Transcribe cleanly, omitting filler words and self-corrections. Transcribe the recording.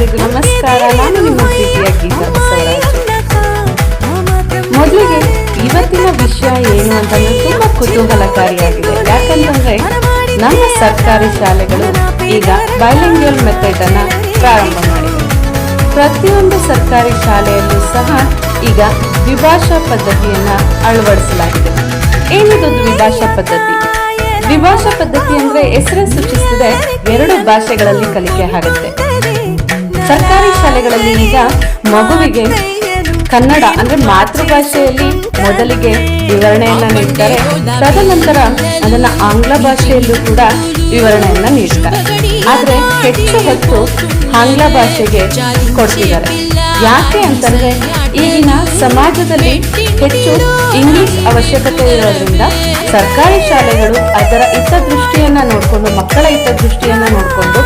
ಎಲ್ಲರಿಗೂ ನಮಸ್ಕಾರ. ನಾನು ನಿಮ್ಮ ಪ್ರೀತಿಯ ಗೀತಾ ಬಸವರಾಜ್. ಮೊದಲಿಗೆ ಇವತ್ತಿನ ವಿಷಯ ಏನು ಅಂತಂದ್ರೆ ತುಂಬಾ ಕುತೂಹಲಕಾರಿಯಾಗಿದೆ. ಯಾಕಂತಂದ್ರೆ ನಮ್ಮ ಸರ್ಕಾರಿ ಶಾಲೆಗಳು ಈಗ ಬೈಲಿಂಗ್ಯುವಲ್ ಮೆಥಡ್ ಅನ್ನ ಪ್ರಾರಂಭ ಮಾಡಿವೆ. ಪ್ರತಿಯೊಂದು ಸರ್ಕಾರಿ ಶಾಲೆಯಲ್ಲೂ ಸಹ ಈಗ ದ್ವಿಭಾಷಾ ಪದ್ಧತಿಯನ್ನ ಅಳವಡಿಸಲಾಗಿದೆ. ಏನಿದು ದ್ವಿಭಾಷಾ ಪದ್ಧತಿ? ದ್ವಿಭಾಷಾ ಪದ್ಧತಿ ಅಂದ್ರೆ ಹೆಸರೇ ಸೂಚಿಸುತ್ತದೆ, ಎರಡು ಭಾಷೆಗಳಲ್ಲಿ ಕಲಿಕೆ ಆಗುತ್ತೆ. ಸರ್ಕಾರಿ ಶಾಲೆಗಳಲ್ಲಿ ಈಗ ಮಗುವಿಗೆ ಕನ್ನಡ ಅಂದ್ರೆ ಮಾತೃಭಾಷೆಯಲ್ಲಿ ಮೊದಲಿಗೆ ವಿವರಣೆಯನ್ನ ನೀಡ್ತಾರೆ, ತದನಂತರ ಅದನ್ನ ಆಂಗ್ಲ ಭಾಷೆಯಲ್ಲೂ ಕೂಡ ವಿವರಣೆಯನ್ನ ನೀಡ್ತಾರೆ. ಆದ್ರೆ ಹೆಚ್ಚು ಹೊತ್ತು ಆಂಗ್ಲ ಭಾಷೆಗೆ ಕೊಡ್ತಿದ್ದಾರೆ. ಯಾಕೆ ಅಂತಂದ್ರೆ ಈಗಿನ ಸಮಾಜದಲ್ಲಿ ಹೆಚ್ಚು ಇಂಗ್ಲಿಷ್ ಅವಶ್ಯಕತೆ ಇರೋದ್ರಿಂದ ಸರ್ಕಾರಿ ಶಾಲೆಗಳು ಅದರ ಹಿತದೃಷ್ಟಿಯನ್ನ ನೋಡಿಕೊಂಡು, ಮಕ್ಕಳ ಹಿತದೃಷ್ಟಿಯನ್ನ ನೋಡಿಕೊಂಡು